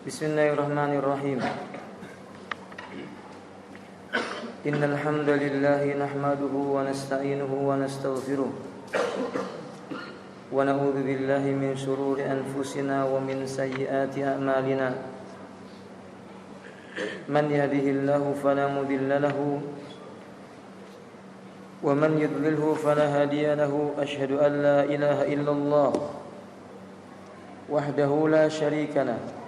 Bismillahirrahmanirrahim. Innal hamdalillah nahmaduhu wa nasta'inuhu wa nastaghfiruh wa na'udzu billahi min shururi anfusina wa min sayyiati a'malina. Man yahdihillahu fala mudilla lahu wa man yudlilhu fala hadiya lahu. Asyhadu an la ilaha illallah wahdahu la syarika lahu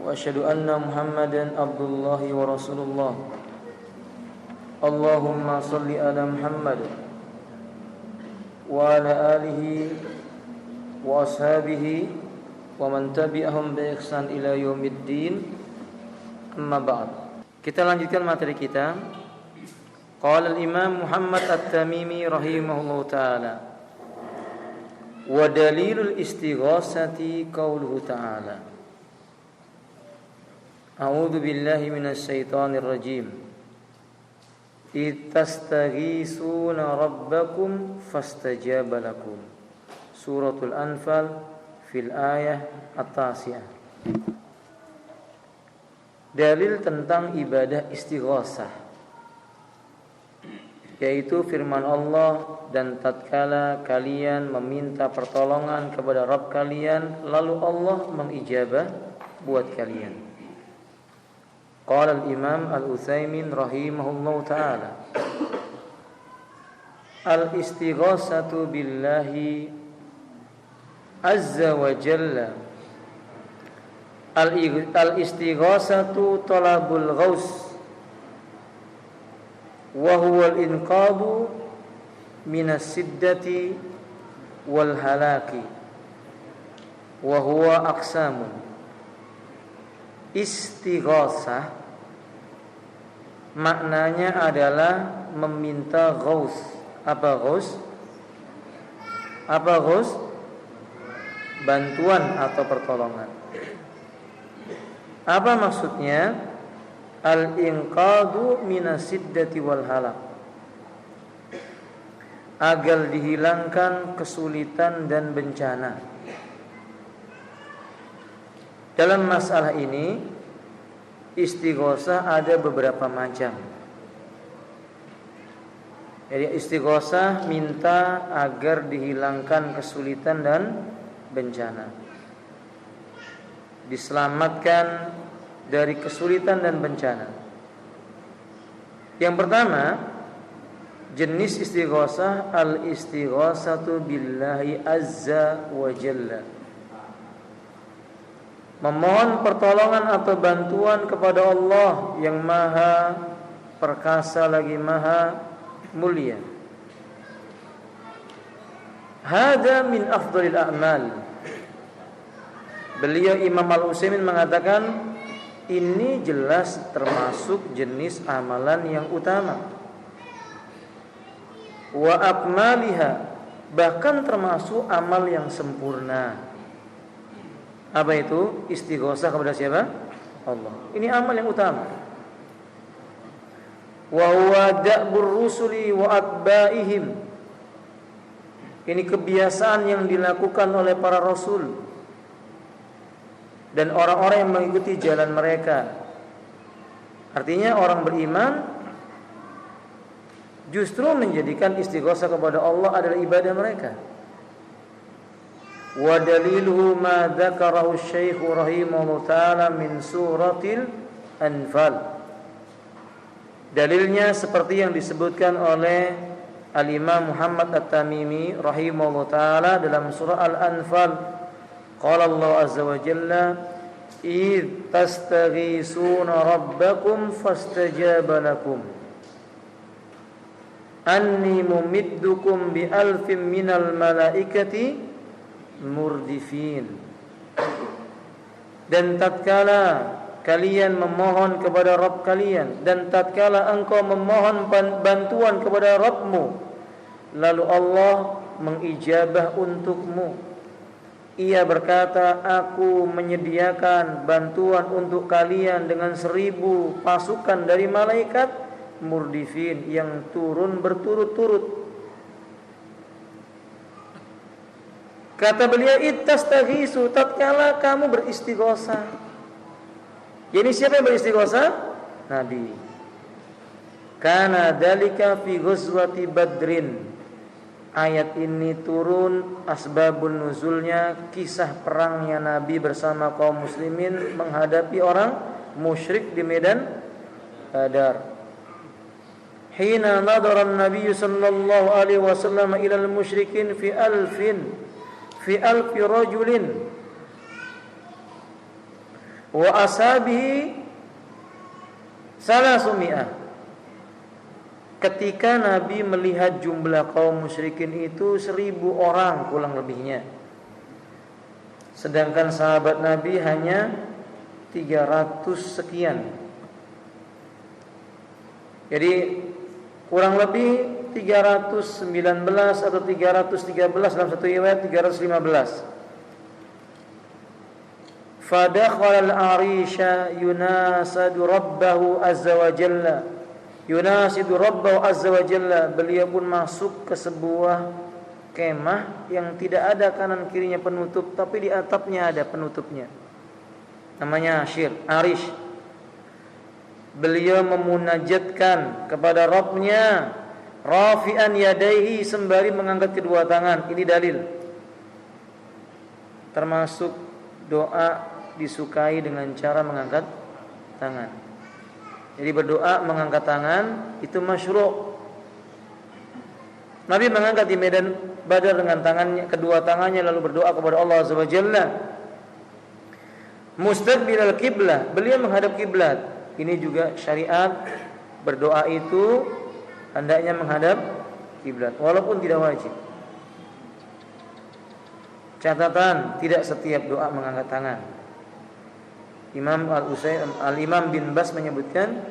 wa asyhadu anna Muhammadan abdullahi wa rasulullah. Allahumma salli ala Muhammad wa ala alihi wa ashabihi wa man tabi'ahum bi ihsan ila yaumiddin. Amma ba'd. Kita lanjutkan materi kita. Qala al-Imam Muhammad At-Tamimi rahimahullahu taala, wa dalilul istighasati qauluhu ta'ala, A'udzu billahi minasy syaithanir rajim. Itastaghisuna rabbakum fastajaba lakum. Suratul Anfal fil ayah at-tasiyah. Dalil tentang ibadah istighasah, yaitu firman Allah, dan tatkala kalian meminta pertolongan kepada Rabb kalian, lalu Allah mengijabah buat kalian. Qala al-Imam Al-Utsaimin rahimahullahu ta'ala, al-istighasatu billahi azza wa jalla. Al-istighasatu talabul ghaus wa huwa al-inqadhu minas siddati wal halaki wa huwa aqsamun. Istighasah maknanya adalah meminta ghaus. Apa ghaus? Apa ghaus? Bantuan atau pertolongan. Apa maksudnya? Al-inqadhu minas siddati wal halak, agar dihilangkan kesulitan dan bencana. Dalam masalah ini, istighosah ada beberapa macam. Jadi istighosah minta agar dihilangkan kesulitan dan bencana, diselamatkan dari kesulitan dan bencana. Yang pertama, jenis istighosah al-istighosatu billahi azza wa jalla, memohon pertolongan atau bantuan kepada Allah yang maha perkasa lagi maha mulia. Hada min afdhalil a'mal. Beliau Imam Al-Utsaimin mengatakan, ini jelas termasuk jenis amalan yang utama. Wa akmaliha, bahkan termasuk amal yang sempurna. Apa itu? Istighosah kepada siapa? Allah. Ini amal yang utama. Wa huwa da'bur rusuli wa atba'ihim. Ini kebiasaan yang dilakukan oleh para rasul dan orang-orang yang mengikuti jalan mereka. Artinya orang beriman justru menjadikan istighosah kepada Allah adalah ibadah mereka. Wa daliluhu ma dzakarahu Syekh rahimahullahu taala min suratil Anfal. Dalilnya seperti yang disebutkan oleh Al-Imam Muhammad At-Tamimi rahimahullahu taala dalam surah Al-Anfal. Qala Allah azza wa jalla, id tastaghisuna rabbakum fastajaba lakum anni mumiddukum bi alfin minal malaikati murdifin. Dan tatkala kalian memohon kepada Rabb kalian, dan tatkala engkau memohon bantuan kepada Rabbmu, lalu Allah mengijabah untukmu. Ia berkata, aku menyediakan bantuan untuk kalian dengan 1000 pasukan dari malaikat murdifin yang turun berturut-turut. Kata beliau, ittastaghisu, tatkala kamu beristighosa. Jadi siapa yang beristighosa? Nabi. Kana dzalika fi ghazwati Badrin. Ayat ini turun, asbabun nuzulnya kisah perangnya Nabi bersama kaum muslimin menghadapi orang musyrik di medan Badar. Hina nadara an-nabiy sallallahu alaihi wasallam ila al-musyrikin fi alfi rajulin wa ashabihi 300. Ketika Nabi melihat jumlah kaum musyrikin itu 1000 orang kurang lebihnya, sedangkan sahabat Nabi hanya 300 sekian. Jadi kurang lebih 319 atau 313, dalam satu riwayat 315. Fadakhala al-arisha yunasidu rabbahu azza wa jalla. Yunasidu rabbahu azza wa jalla. Beliau pun masuk ke sebuah kemah yang tidak ada kanan kirinya penutup, tapi di atapnya ada penutupnya. Namanya arish. Beliau memunajatkan kepada Rabbnya, rafi'an yadaihi, sembari mengangkat kedua tangan. Ini dalil. Termasuk doa disukai dengan cara mengangkat tangan. Jadi berdoa mengangkat tangan itu masyru'. Nabi mengangkat di medan Badar dengan tangannya, kedua tangannya, lalu berdoa kepada Allah Azza wa Jalla. Mustaqbilal qiblah, beliau menghadap kiblat. Ini juga syariat, berdoa itu hendaknya menghadap kiblat walaupun tidak wajib. Catatan, tidak setiap doa mengangkat tangan. Al-Imam bin Bas menyebutkan,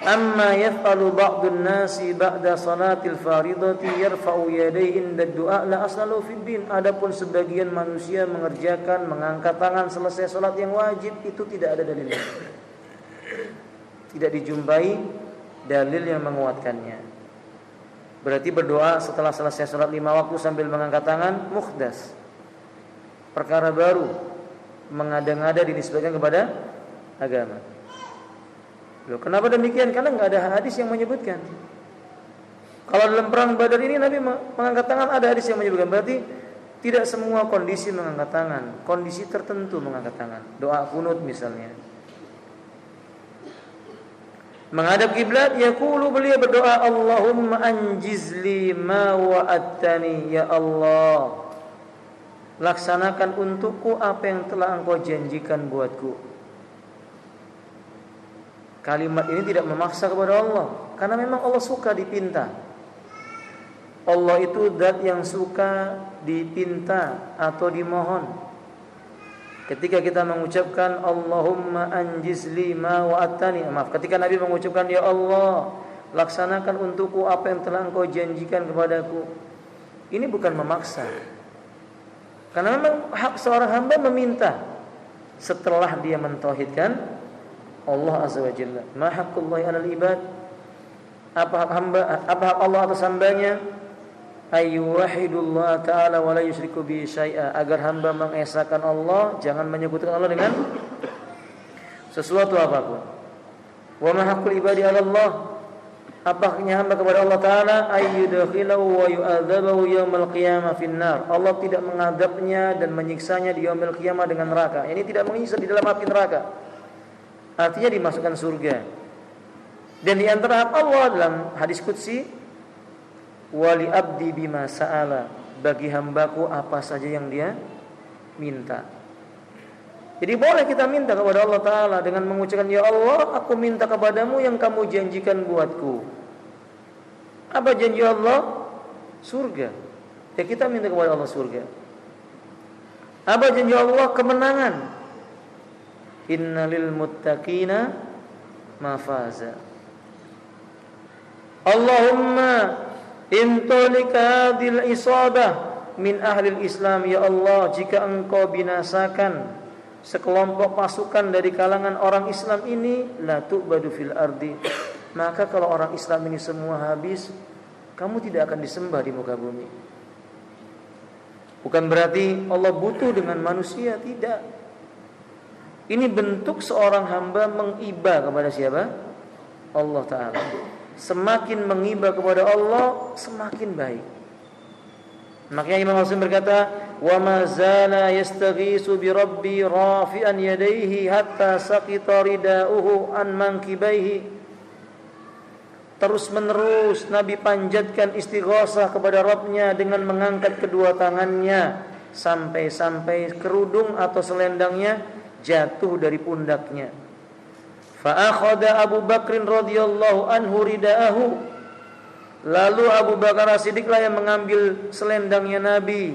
amma yaf'alu ba'dun nasi ba'da salatil faridati yarfa'u yadayhi inda du'a la aslalu fid din. Adapun sebagian manusia mengerjakan mengangkat tangan selesai salat yang wajib, itu tidak ada dalilnya. Tidak dijumpai dalil yang menguatkannya. Berarti berdoa setelah selesai salat 5 waktu sambil mengangkat tangan muhdas, perkara baru, mengada-ngada dinisbatkan kepada agama. Loh, kenapa demikian? Karena enggak ada hadis yang menyebutkan. Kalau dalam perang Badar ini Nabi mengangkat tangan, ada hadis yang menyebutkan. Berarti tidak semua kondisi mengangkat tangan, kondisi tertentu mengangkat tangan. Doa kunut misalnya. Menghadap kiblat, yaqulu, beliau berdoa, Allahumma anjizli ma wa'adtani, ya Allah, laksanakan untukku apa yang telah Engkau janjikan buatku. Kalimat ini tidak memaksa kepada Allah, karena memang Allah suka dipinta. Allah itu zat yang suka dipinta atau dimohon. Ketika kita mengucapkan Allahumma anjizli ma wa'atani, ketika Nabi mengucapkan ya Allah, laksanakan untukku apa yang telah Engkau janjikan kepadaku, ini bukan memaksa. Karena memang hak seorang hamba meminta setelah dia mentauhidkan Allah Azza wa Jalla. Ma haqqullahi 'alal ibad? Apa hak Allah atas hambanya? Ayyuhidullah ta'ala wa la yusyriku bihi syai'a, agar hamba mengesahkan Allah, jangan menyekutukan Allah dengan sesuatu apapun. Wa ma haqqul ibadi 'ala Allah? Apa haknya hamba kepada Allah Ta'ala? Ayyudkhilahu wa yu'adzabahu yaumal qiyamah finnar. Allah tidak mengadabnya dan menyiksanya di yaumil qiyamah dengan neraka. Ini tidak menyiksa di dalam api neraka, artinya dimasukkan surga. Dan di antara hak Allah dalam hadis qudsi, wali abdi bima sa'ala, bagi hambaku apa saja yang dia minta. Jadi boleh kita minta kepada Allah Ta'ala dengan mengucapkan, ya Allah, aku minta kepadamu yang kamu janjikan buatku. Apa janji Allah? Surga. Ya kita minta kepada Allah surga. Apa janji Allah? Kemenangan. Innalil muttaqina mafaza. Allahumma intolika hadil isabah min ahlil Islam, ya Allah, jika Engkau binasakan sekelompok pasukan dari kalangan orang Islam ini, la tu'badu fil ardi, maka kalau orang Islam ini semua habis, kamu tidak akan disembah di muka bumi. Bukan berarti Allah butuh dengan manusia, tidak. Ini bentuk seorang hamba mengiba kepada siapa? Allah Ta'ala. Semakin mengiba kepada Allah, semakin baik. Makanya Imam Hasan berkata, "Wa ma zala yastaghisu bi rabbi rafi'an yadayhi hatta saqita ridauhu an mankibaihi." Terus menerus Nabi panjatkan istighosah kepada Rabbnya dengan mengangkat kedua tangannya sampai-sampai kerudung atau selendangnya jatuh dari pundaknya. Fa akhadha Abu Bakr radhiyallahu anhu ridaahu. Lalu Abu Bakar As-Siddiq lah yang mengambil selendangnya Nabi.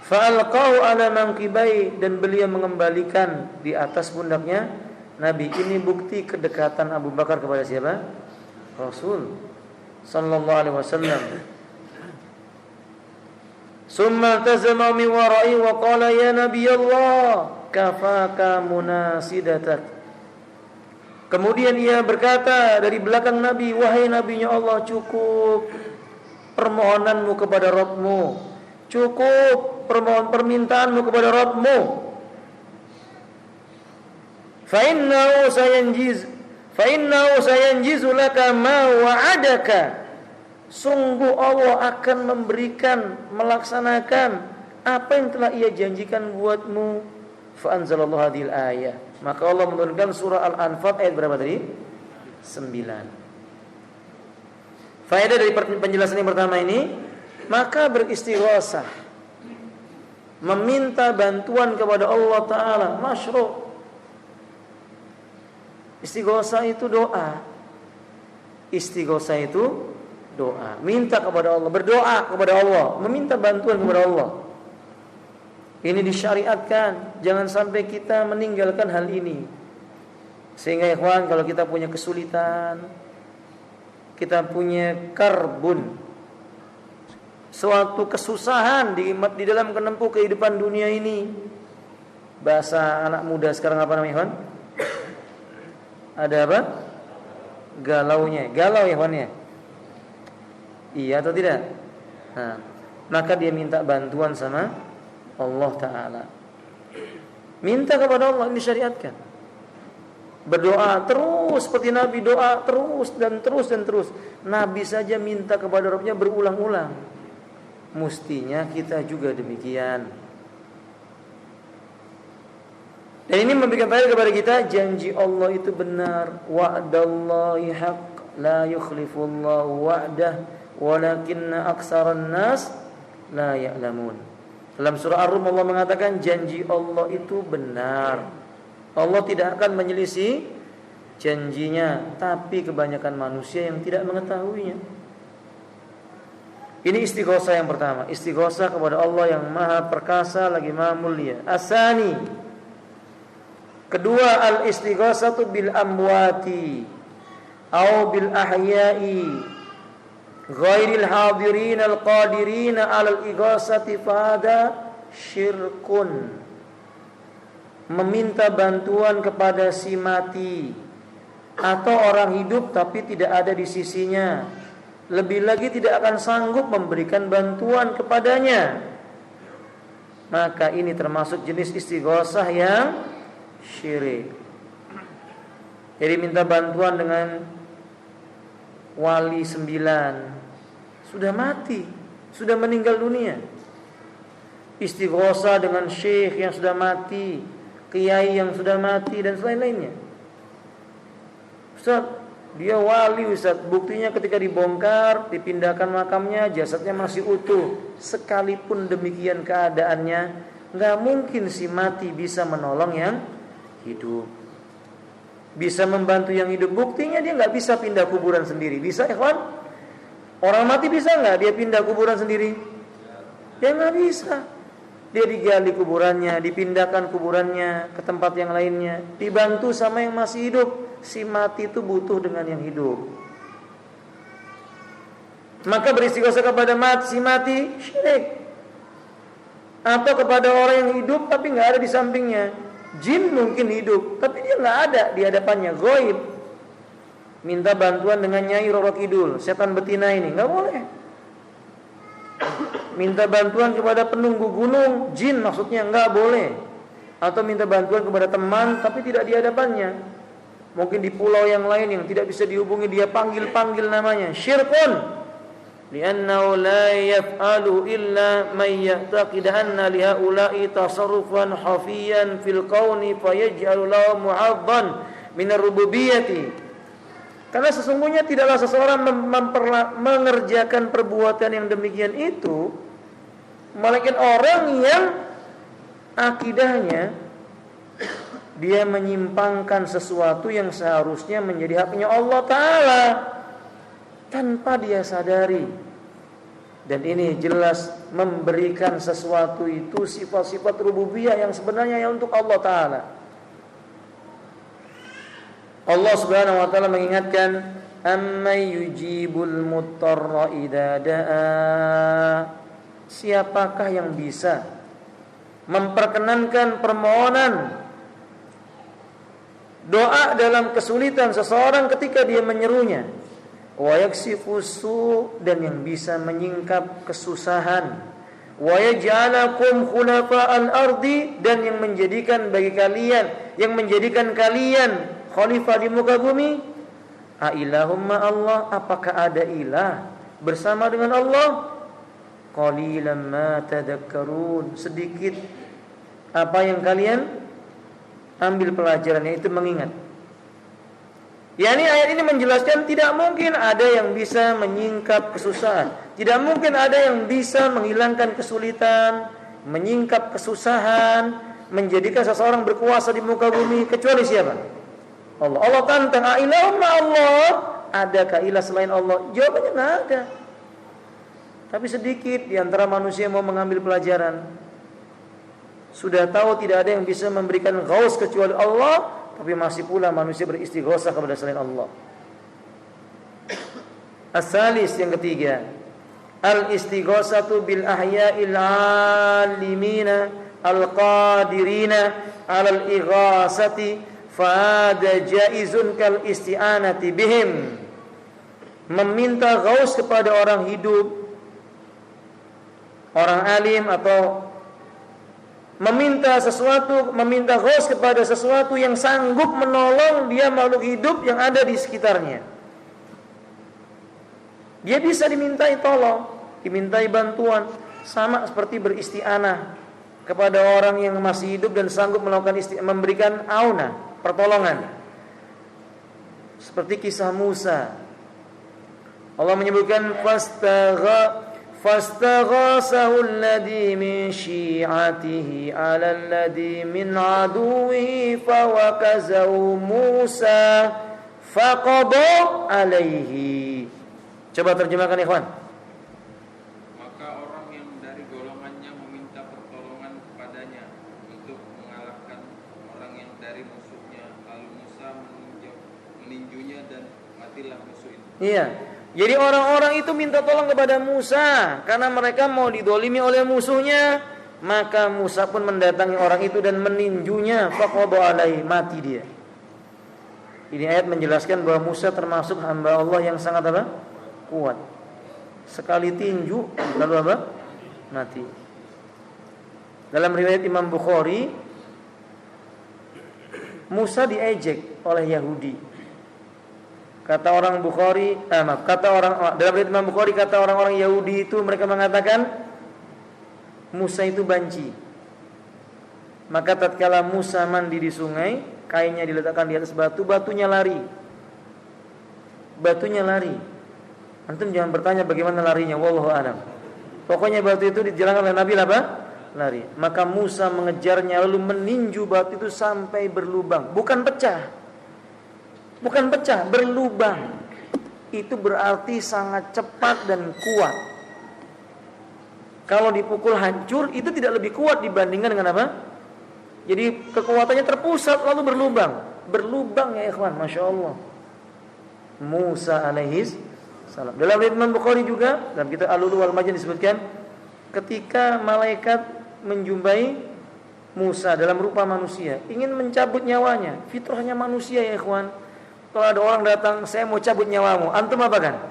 Fa alqahu ala manqibai, dan beliau mengembalikan di atas pundaknya Nabi. Ini bukti kedekatan Abu Bakar kepada siapa? Rasul sallallahu alaihi wasallam. Summa tazama min wara'i wa qala ya Nabi Allah kafaka munasidatak. Kemudian ia berkata dari belakang Nabi, wahai Nabinya Allah, cukup permohonanmu kepada Rabbmu, cukup permintaanmu kepada Rabbmu. Fa innahu sayanjizu laka ma wa'adaka. Sungguh Allah akan memberikan, melaksanakan apa yang telah ia janjikan buatmu. Fa anzalallahu hadhil ayah. Maka Allah menurunkan surah Al-Anfal ayat berapa tadi? 9. Faedah dari penjelasan yang pertama ini, maka beristighosah, meminta bantuan kepada Allah Ta'ala, masyru'. Istighosah itu doa. Istighosah itu doa. Minta kepada Allah, berdoa kepada Allah, meminta bantuan kepada Allah. Ini disyariatkan. Jangan sampai kita meninggalkan hal ini. Sehingga ikhwan, kalau kita punya kesulitan, kita punya karbun, suatu kesusahan di dalam menempuh kehidupan dunia ini. Bahasa anak muda sekarang apa namanya, ikhwan? Ada apa? Galaunya. Galau ya, ikhwan ya? Iya atau tidak? Nah, maka dia minta bantuan sama Allah Ta'ala. Minta kepada Allah, ini syariatkan. Berdoa terus seperti Nabi, doa terus dan terus dan terus. Nabi saja minta kepada Rabbnya berulang-ulang. Mestinya kita juga demikian. Dan ini memberikan faedah kepada kita, janji Allah itu benar. Wa'dallahi haqq, la yukhlifullahu wa'dah, walakinna aksaran nas la ya'lamun. Dalam surah Ar-Rum Allah mengatakan janji Allah itu benar. Allah tidak akan menyelisih janjinya, tapi kebanyakan manusia yang tidak mengetahuinya. Ini istighosah yang pertama, istighosah kepada Allah yang Maha Perkasa lagi Maha Mulia. Asani, kedua, al-istighosatu bil amwati au bil ahya'i ghairil hadirin al-qadirin 'alal ighasati fahada syirkun. Meminta bantuan kepada si mati atau orang hidup tapi tidak ada di sisinya, lebih lagi tidak akan sanggup memberikan bantuan kepadanya, maka ini termasuk jenis istighosah yang syirik. Jadi minta bantuan dengan wali 9, sudah mati, sudah meninggal dunia. Istighosah dengan syekh yang sudah mati, kiai yang sudah mati dan selain-lainnya. Ustaz, dia wali Ustaz, buktinya ketika dibongkar, dipindahkan makamnya, jasadnya masih utuh. Sekalipun demikian keadaannya, gak mungkin si mati bisa menolong yang hidup, bisa membantu yang hidup. Buktinya dia gak bisa pindah kuburan sendiri. Bisa ikhwan? Orang mati bisa gak dia pindah kuburan sendiri? Dia gak bisa. Dia digali kuburannya, dipindahkan kuburannya ke tempat yang lainnya, dibantu sama yang masih hidup. Si mati itu butuh dengan yang hidup. Maka beristighosah kepada si mati syirik. Atau kepada orang yang hidup tapi gak ada di sampingnya. Jin mungkin hidup tapi dia gak ada di hadapannya, ghaib. Minta bantuan dengan Nyai Roro Kidul, setan betina ini, gak boleh. minta bantuan kepada penunggu gunung, jin maksudnya, enggak boleh. Atau minta bantuan kepada teman tapi tidak di hadapannya. Mungkin di pulau yang lain yang tidak bisa dihubungi, dia panggil-panggil namanya. Syirkun. Li'annahu la yaf'alu illa man ya'taqid anna lihaula'i tasarrufan hafiyan fil kauni fayaj'alu lahu mu'adhan min ar-rububiyyati. Karena sesungguhnya tidaklah seseorang mengerjakan perbuatan yang demikian itu melainkan orang yang akidahnya dia menyimpangkan sesuatu yang seharusnya menjadi haknya Allah Ta'ala tanpa dia sadari. Dan ini jelas memberikan sesuatu itu sifat-sifat rububiyah yang sebenarnya yang untuk Allah Ta'ala. Allah Subhanahu wa taala mengingatkan, "Amman yujibul muttarra idza da'a." Siapakah yang bisa memperkenankan permohonan doa dalam kesulitan seseorang ketika dia menyerunya? Wa yaksifu su', dan yang bisa menyingkap kesusahan. Wa yaj'alakum khulafa'al ardi, dan yang menjadikan bagi kalian, yang menjadikan kalian khalifah di muka bumi. A ilahumma Allah, apakah ada ilah bersama dengan Allah? Qalilan ma tadhakkarun, sedikit apa yang kalian ambil pelajarannya, itu mengingat. Yani ayat ini menjelaskan tidak mungkin ada yang bisa menyingkap kesusahan, tidak mungkin ada yang bisa menghilangkan kesulitan, menyingkap kesusahan, menjadikan seseorang berkuasa di muka bumi kecuali siapa? Allah. Allah tantang, ilahumma Allah, adakah ilah selain Allah? Jawabannya nggak ada. Tapi sedikit di antara manusia mau mengambil pelajaran. Sudah tahu tidak ada yang bisa memberikan ghaus kecuali Allah, tapi masih pula manusia beristighosah kepada selain Allah. As-salis, yang ketiga, al-istighosatu bil ahya'il alimina al-qadirina 'alal ighasati fa'ada jaizun kal isti'anati bihim. Meminta ghaus kepada orang hidup, orang alim, atau meminta sesuatu, meminta ghaus kepada sesuatu yang sanggup menolong dia makhluk hidup yang ada di sekitarnya. Dia bisa dimintai tolong, dimintai bantuan, sama seperti beristi'anah kepada orang yang masih hidup dan sanggup melakukan memberikan auna, pertolongan. Seperti kisah Musa, Allah menyebutkan fastaghasahu alladhi min syi'atihi 'ala alladhi min 'aduwwihi fawakazahu Musa faqada 'alaihi. Coba terjemahkan ikhwan. Maka orang yang dari golongannya meminta pertolongan kepadanya untuk mengalahkan orang yang dari musuhnya, lalu Musa meninjunya dan matilah musuh itu. Iya. Jadi orang-orang itu minta tolong kepada Musa karena mereka mau didolimi oleh musuhnya. Maka Musa pun mendatangi orang itu dan meninjunya, faqada alaihi, mati dia. Ini ayat menjelaskan bahwa Musa termasuk hamba Allah yang sangat apa? Kuat. Sekali tinju lalu apa? Mati. Dalam riwayat Imam Bukhari, Musa diejek oleh Yahudi. Kata orang Bukhari, dalam riwayat Imam Bukhari, kata orang-orang Yahudi itu, mereka mengatakan Musa itu banci. Maka tatkala Musa mandi di sungai, kainnya diletakkan di atas batu, batunya lari. Batunya lari. Antum jangan bertanya bagaimana larinya, wallahu a'lam. Pokoknya batu itu dijalankan oleh Nabi apa? Lari. Maka Musa mengejarnya lalu meninju batu itu sampai berlubang. Bukan pecah. Bukan pecah, berlubang. Itu berarti sangat cepat dan kuat. Kalau dipukul hancur, itu tidak lebih kuat dibandingkan dengan apa? Jadi kekuatannya terpusat lalu berlubang. Berlubang ya ikhwan, Masya Allah. Musa alaihis salam. Dalam riwayat Imam Bukhari juga, dalam kitab Al-Ulu wal Majid disebutkan, ketika malaikat menjumpai Musa dalam rupa manusia, ingin mencabut nyawanya. Fitrahnya manusia ya ikhwan. Kalau ada orang datang, saya mau cabut nyawamu, antum apakan?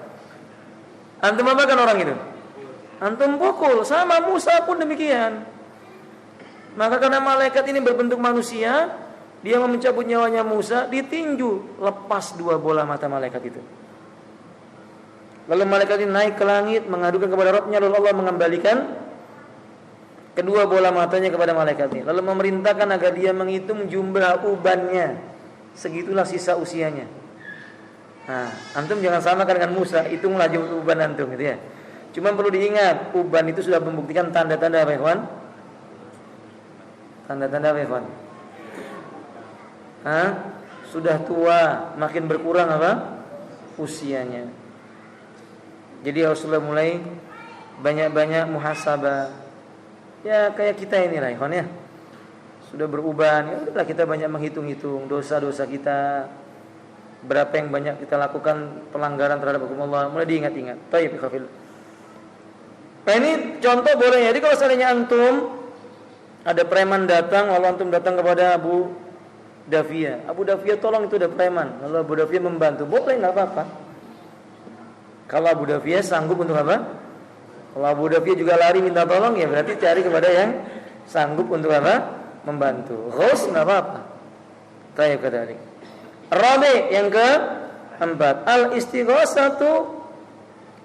Antum apakan orang itu? Antum pukul. Sama Musa pun demikian. Maka karena malaikat ini berbentuk manusia, dia mau mencabut nyawanya Musa, ditinju, lepas 2 bola mata malaikat itu. Lalu malaikat ini naik ke langit, mengadukan kepada Rabbnya, lalu Allah mengembalikan kedua bola matanya kepada malaikat ini, lalu memerintahkan agar dia menghitung jumlah ubannya. Segitulah sisa usianya. Nah, antum jangan samakan dengan Musa, hitunglah jumlah uban antum gitu ya. Cuma perlu diingat, uban itu sudah membuktikan tanda-tanda apa, ikhwan? Tanda-tanda apa, ikhwan? Sudah tua, makin berkurang apa? Usianya. Jadi Rasulullah mulai banyak-banyak muhasabah. Ya kayak kita inilah, ikhwan ya. Sudah beruban, ya udahlah kita banyak menghitung-hitung dosa-dosa kita. Berapa yang banyak kita lakukan pelanggaran terhadap hukum Allah, mulai diingat-ingat. Baik, ikhwafil. Nah ini contoh boleh. Jadi kalau seandainya antum ada preman datang, lalu antum datang kepada Abu Dafia, Abu Dafia tolong, itu ada preman, lalu Abu Dafia membantu, boleh, nggak apa-apa. Kalau Abu Dafia sanggup untuk apa? Kalau Abu Dafia juga lari minta tolong, ya berarti cari kepada yang sanggup untuk apa? Membantu. Ghus nggak apa-apa. Tayyib kadalik. Rabi yang keempat, al istighosatu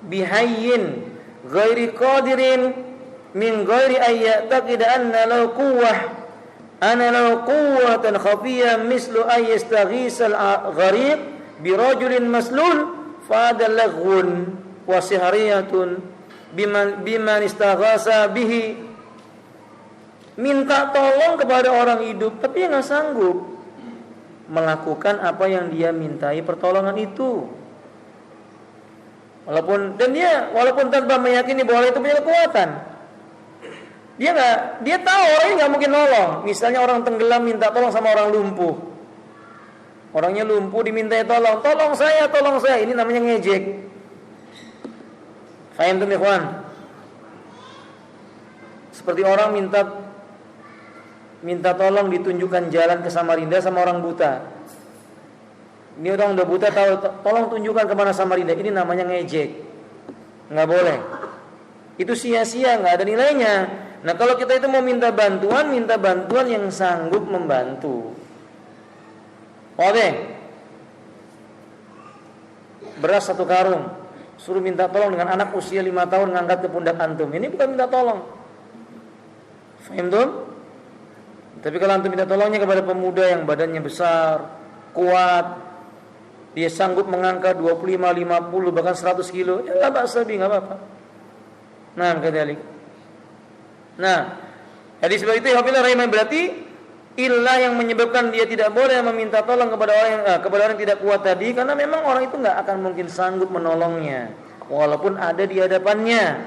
bihayyin ghairi qadirin min ghairi ayyataqid anna law quwwah ana law quwwatan khafiyyan mislu ay yastaghisal ghariq bi rajulin maslul fa hadha laghun wa sihriyatun biman istaghasa bihi. Minta tolong kepada orang hidup tapi enggak sanggup melakukan apa yang dia mintai pertolongan itu. Walaupun tanpa meyakini bahwa itu punya kekuatan, dia tahu orangnya nggak mungkin nolong. Misalnya orang tenggelam minta tolong sama orang lumpuh, orangnya lumpuh dimintai tolong saya. Ini namanya ngejek. Faham tuh ikhwan? Seperti orang minta tolong ditunjukkan jalan ke Samarinda sama orang buta. Ini orang udah buta, tolong tunjukkan kemana Samarinda. Ini namanya ngejek. Nggak boleh. Itu sia-sia, nggak ada nilainya. Nah kalau kita itu mau minta bantuan yang sanggup membantu. Oke. Beras 1 karung, suruh minta tolong dengan anak usia 5 tahun ngangkat ke pundak antum. Ini bukan minta tolong. Faham tuh? Tapi kalau antum minta tolongnya kepada pemuda yang badannya besar, kuat, dia sanggup mengangkat 25, 50, bahkan 100 kilo, ya enggak apa-apa. Nah, kadalik. Nah, jadi sebab itu ya berarti ilah yang menyebabkan dia tidak boleh meminta tolong kepada orang yang tidak kuat tadi, karena memang orang itu enggak akan mungkin sanggup menolongnya walaupun ada di hadapannya.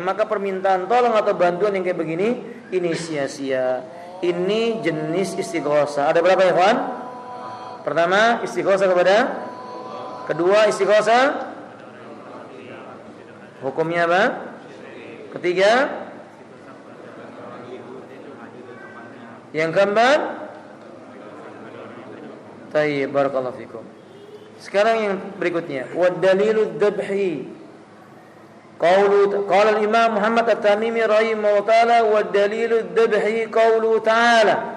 Maka permintaan tolong atau bantuan yang kayak begini ini sia-sia. Ini jenis istighosa. Ada berapa ya, kawan? Pertama, istighosa kepada. Kedua, istighosa hukumnya apa? Ketiga, yang keempat, tayyib, barakallahu fikum. Sekarang yang berikutnya, wad dalilud dabhi. Qala al-Imam Muhammad At-Tamimi rahimahullah taala, wad dalilud dabhi qaulu ta'ala.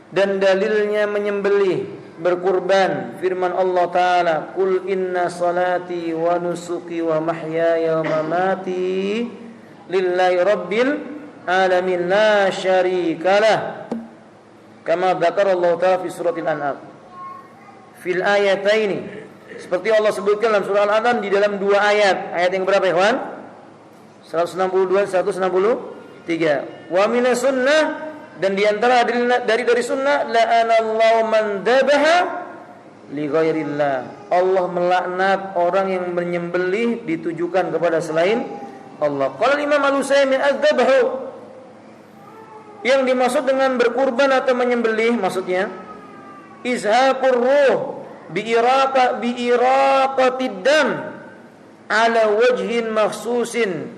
Dan dalilnya menyembelih, berkurban, firman Allah taala, qul inna salati wa nusuki wa mahyaya wa mamati lillahi rabbil alamin la syarikalah. Kama dzakara Allah taala fi suratil An'am. Fil ayataini, seperti Allah sebutkan dalam surah Al-An'am di dalam 2 ayat. Ayat yang berapa, ikhwan? 162 163. Wa minas sunnah, dan di antara dari sunnah, la'anallahu man dzabaha li ghairillah. Allah melaknat orang yang menyembelih ditujukan kepada selain Allah. Qala Imam Al-Utsaimin az-dzabhu, yang dimaksud dengan berkurban atau menyembelih maksudnya izhaqur ruh bi iraqatid dam ala wajhin makhsusin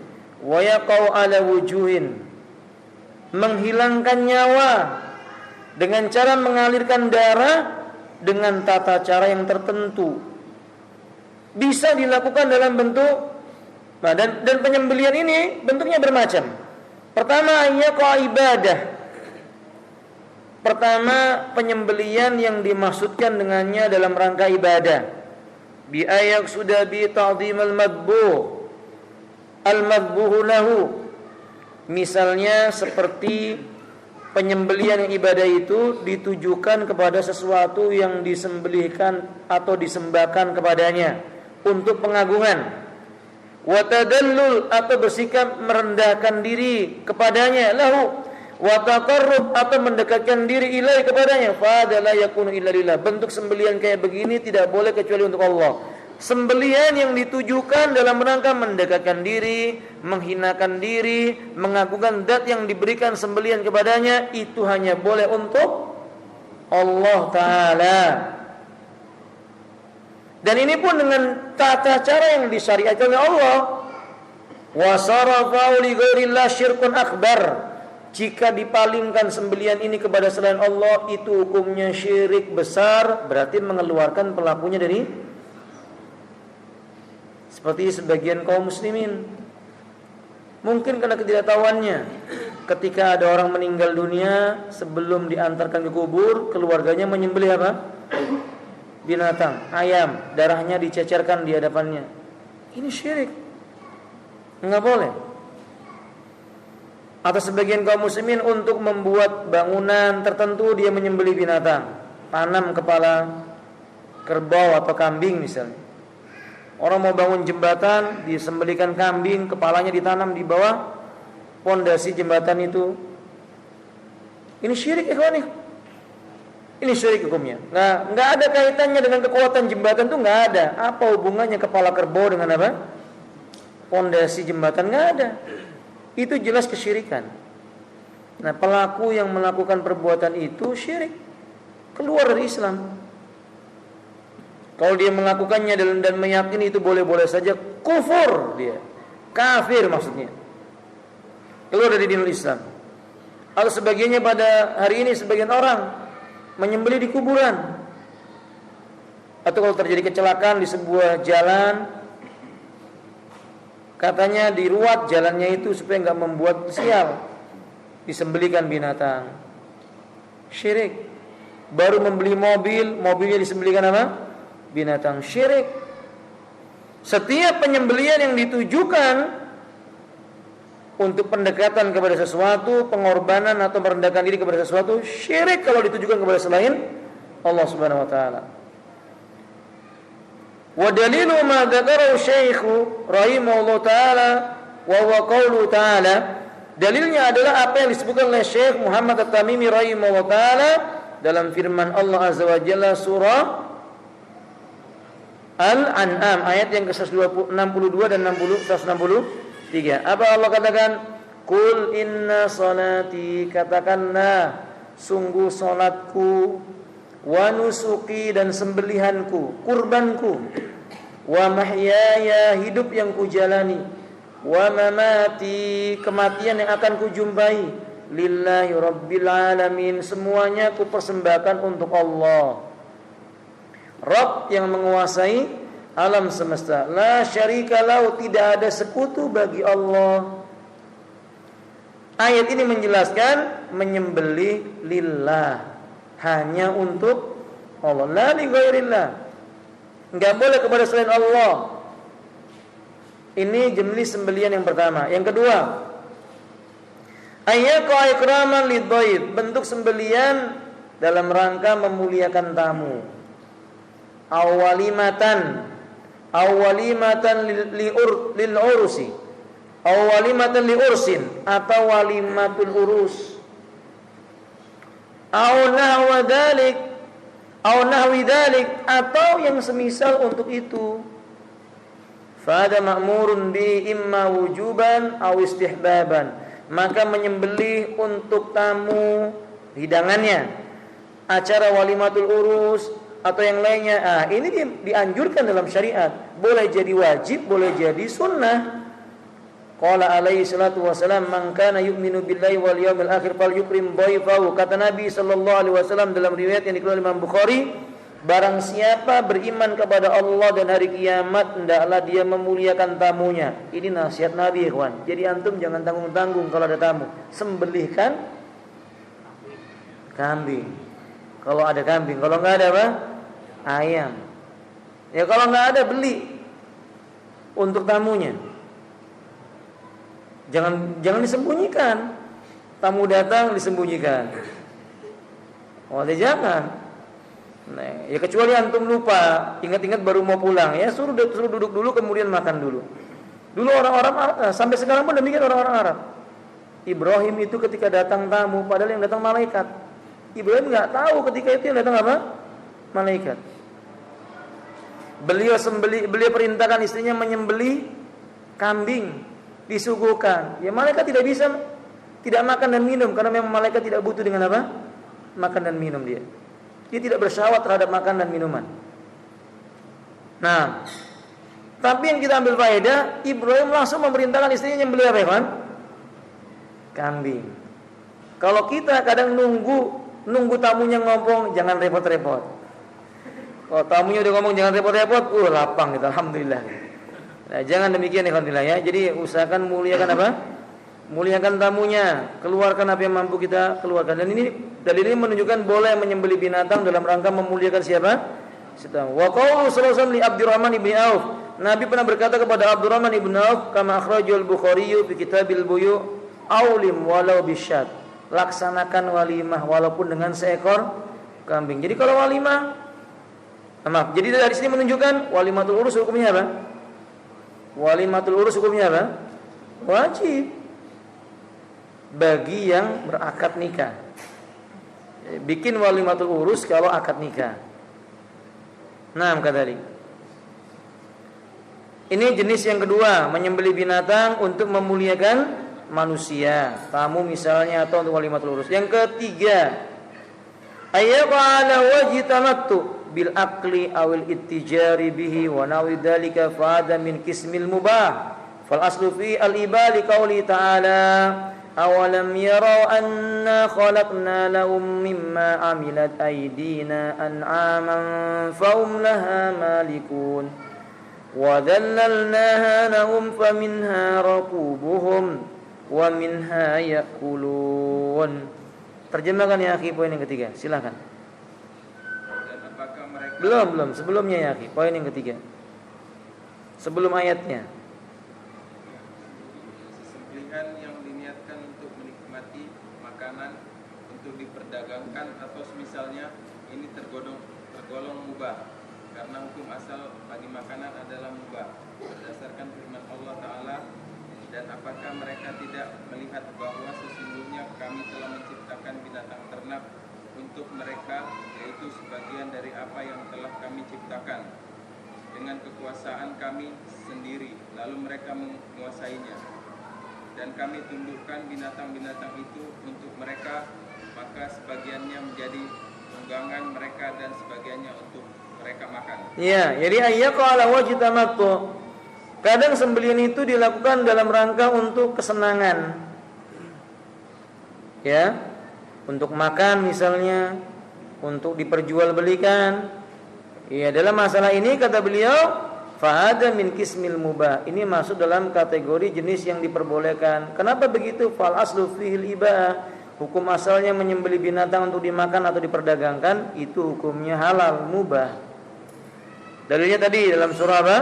wa yaqau ala wujuhin, menghilangkan nyawa dengan cara mengalirkan darah dengan tata cara yang tertentu. Bisa dilakukan dalam bentuk Nah, dan penyembelian ini bentuknya bermacam. Pertama, ibadah. Pertama, penyembelian yang dimaksudkan dengannya dalam rangka ibadah. Bi ayak sudah bi ta'dhim al-madbuh lahu. Misalnya seperti penyembelian yang ibadah itu ditujukan kepada sesuatu yang disembelihkan atau disembahkan kepadanya untuk pengagungan. Wa tadallul atau bersikap merendahkan diri kepadanya, lahu wa taqarrub atau mendekatkan diri ilai kepadanya, fa la yakunu illa lillah. Bentuk sembelihan kayak begini tidak boleh kecuali untuk Allah. Sembelihan yang ditujukan dalam rangka mendekatkan diri, menghinakan diri, mengagungkan zat yang diberikan sembelihan kepadanya, itu hanya boleh untuk Allah Ta'ala. Dan ini pun dengan tata cara yang disyariatkan oleh Allah. Wa sarafa li ghairillah syirkun akbar. Jika dipalingkan sembelihan ini kepada selain Allah, itu hukumnya syirik besar, berarti mengeluarkan pelakunya dari, seperti sebagian kaum muslimin. Mungkin karena ketidaktahuannya, ketika ada orang meninggal dunia, sebelum diantarkan ke kubur, keluarganya menyembelih apa? Binatang, ayam, darahnya dicecerkan di hadapannya. Ini syirik, enggak boleh. Atau sebagian kaum muslimin untuk membuat bangunan tertentu dia menyembelih binatang, tanam kepala kerbau atau kambing misalnya. Orang mau bangun jembatan, disembelihkan kambing, kepalanya ditanam di bawah pondasi jembatan itu. Ini syirik, ikhwani. Ini syirik hukumnya. Nggak ada kaitannya dengan kekuatan jembatan itu, nggak ada. Apa hubungannya kepala kerbau dengan apa? Pondasi jembatan, nggak ada. Itu jelas kesyirikan. Nah, pelaku yang melakukan perbuatan itu syirik, keluar dari Islam. Kalau dia melakukannya dan meyakini itu boleh-boleh saja, kufur dia, kafir maksudnya, keluar dari dinul Islam. Atau sebagiannya pada hari ini sebagian orang menyembelih di kuburan. Atau kalau terjadi kecelakaan di sebuah jalan, katanya diruat jalannya itu supaya enggak membuat sial, disembelihkan binatang. Syirik. Baru membeli mobil, mobilnya disembelihkan apa? Binatang. Syirik. Setiap penyembelihan yang ditujukan untuk pendekatan kepada sesuatu, pengorbanan atau merendahkan diri kepada sesuatu, syirik kalau ditujukan kepada selain Allah Subhanahu wa taala. Wa dalilu ma dzakarahu Syekh rahimahullah taala wa huwa qaulu taala. Dalilnya adalah apa yang disebutkan oleh Syekh Muhammad At-Tamimi rahimahullah taala dalam firman Allah Azza wa Jalla surah Al-An'am ayat yang ke-162 dan 163. Apa Allah katakan? Qul inna salati, katakanlah sungguh salatku, wa nusuki dan sembelihanku, kurbanku, wa mahyaya hidup yang kujalani, wa mamati kematian yang akan kujumpai, lillahi rabbil alamin, semuanya kupersembahkan untuk Allah, Rabb yang menguasai alam semesta. La syarika lahu, tidak ada sekutu bagi Allah. Ayat ini menjelaskan menyembelih lillah, hanya untuk Allah, la li ghairillah. Enggak boleh kepada selain Allah. Ini jenis sembelihan yang pertama. Yang kedua, ayyaqa ikraman lidhaif, bentuk sembelihan dalam rangka memuliakan tamu. Awalimatan lil urusi, awalimatan li ursin, atau walimatul urus, au nahwi dzalik, atau yang semisal untuk itu. Fada ma'murun bi imma wujuban aw istihbaban, maka menyembelih untuk tamu hidangannya, acara walimatul urus atau yang lainnya, ini dianjurkan dalam syariat. Boleh jadi wajib, boleh jadi sunnah. Qala alaihi salatu wasalam, man kana yu'minu billahi wal yawmil akhir falyukrim dhaifahu. Kata Nabi sallallahu alaihi wasallam dalam riwayat yang dikeluarkan Imam Bukhari, Barang siapa beriman kepada Allah dan hari kiamat, hendaklah dia memuliakan tamunya. Ini nasihat Nabi, ikhwan. Jadi antum jangan tanggung-tanggung kalau ada tamu. Sembelihkan kambing. Kalau ada kambing, kalau nggak ada apa? Ayam. Ya kalau nggak ada, beli untuk tamunya. Jangan disembunyikan. Tamu datang disembunyikan. Oh, jangan. Nah, ya kecuali antum lupa, ingat-ingat baru mau pulang, ya suruh duduk dulu kemudian makan dulu. Dulu orang-orang sampai sekarang pun demikian orang-orang Arab. Ibrahim itu ketika datang tamu, padahal yang datang malaikat. Ibrahim nggak tahu ketika itu yang datang apa? Malaikat. Beliau perintahkan istrinya menyembelih kambing, disuguhkan. Ya malaikat tidak makan dan minum karena memang malaikat tidak butuh dengan apa? Makan dan minum dia. Dia tidak bersyahwat terhadap makan dan minuman. Nah, tapi yang kita ambil faedah, Ibrahim langsung memerintahkan istrinya nyembelih apa, Ikhwan? Kambing. Kalau kita kadang nunggu tamunya ngomong, jangan repot-repot. Kalau tamunya udah ngomong jangan repot-repot, lapang gitu, alhamdulillah. Nah, jangan demikian ikhwanillah ya. Jadi usahakan muliakan apa? Muliakan tamunya, keluarkan apa yang mampu kita keluarkan. Dan ini dalil ini menunjukkan boleh menyembelih binatang dalam rangka memuliakan siapa? Wa qaulu sallallahu li Abdurrahman ibn Auf. Nabi pernah berkata kepada Abdurrahman ibn Auf, kama akhrajul Bukhari fi kitabil buyu, aulim walau bisyat. Laksanakan walimah walaupun dengan seekor kambing. Jadi kalau walimah, jadi dari sini menunjukkan walimatul urus hukumnya apa? Walimatul urus hukumnya apa? Wajib bagi yang berakad nikah. Bikin walimatul urus kalau akad nikah. Nah, kadalik. Ini jenis yang kedua, menyembelih binatang untuk memuliakan manusia, tamu misalnya, atau untuk walimatul urus. Yang ketiga, ayyaqala wajhi tamattu bil aqli awil ittijari bihi wa nawi dzalika fa hadha min qismil mubah. Fal aslu fi al ibali qauli ta'ala awalam yarau anna khalaqna lahum mimma amilat aydina an'aman fahum laha malikun wa dhallalnaha lahum faminha rakubuhum wa minha yakulun. Terjemahkan ya akhi poin yang ketiga, silakan. Belum, sebelumnya ya akhi, poin yang ketiga. Sebelum ayatnya. Sembelihan yang diniatkan untuk menikmati makanan untuk diperdagangkan atau misalnya ini tergolong mubah karena hukum asal bagi makanan adalah mubah berdasarkan firman Allah Ta'ala. Dan apakah mereka tidak melihat bahwa sesungguhnya kami telah menciptakan binatang ternak untuk mereka, yaitu sebagian dari apa yang telah kami ciptakan dengan kekuasaan kami sendiri, lalu mereka menguasainya. Dan kami tundukkan binatang-binatang itu untuk mereka, maka sebagiannya menjadi tunggangan mereka dan sebagiannya untuk mereka makan. Ya, jadi ayyaqala wajhi tamattu. Kadang sembelihan itu dilakukan dalam rangka untuk kesenangan. Ya, untuk makan misalnya, untuk diperjualbelikan. Ya, dalam masalah ini kata beliau, fa hadza min qismil mubah. Ini masuk dalam kategori jenis yang diperbolehkan. Kenapa begitu? Fal aslu fihil ibah. Hukum asalnya menyembelih binatang untuk dimakan atau diperdagangkan itu hukumnya halal, mubah. Dalilnya tadi dalam surah apa?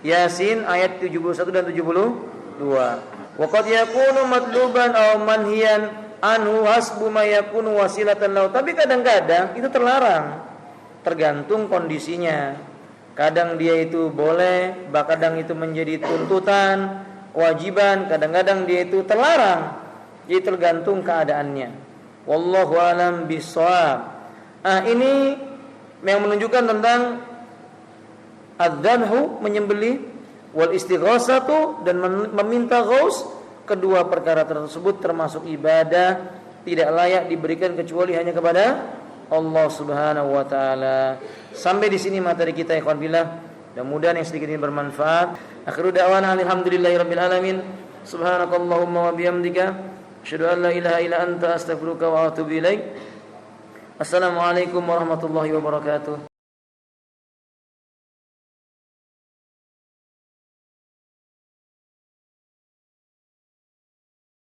Yasin ayat 71 dan 72. Wa qad yakunu matluban aw manhiyan anhu hasbu ma yakunu wasilatan lahu. Tapi kadang-kadang itu terlarang, tergantung kondisinya. Kadang dia itu boleh, kadang itu menjadi tuntutan, kewajiban, kadang-kadang dia itu terlarang. Jadi tergantung keadaannya. Wallahu alam bissawab. Ini yang menunjukkan tentang adzabhu, menyembelih, wal istighosatu, dan meminta ghaus. Kedua perkara tersebut termasuk ibadah, tidak layak diberikan kecuali hanya kepada Allah Subhanahu wa taala. Sampai di sini materi kita ikhwan billah. Mudah-mudahan yang sedikit ini bermanfaat. Akhiru da'wana alhamdulillahirabbil alamin. Subhanakallahumma wa bihamdika asyhadu an la ilaha illa anta astaghfiruka wa atubu ilaik. Assalamualaikum warahmatullahi wabarakatuh.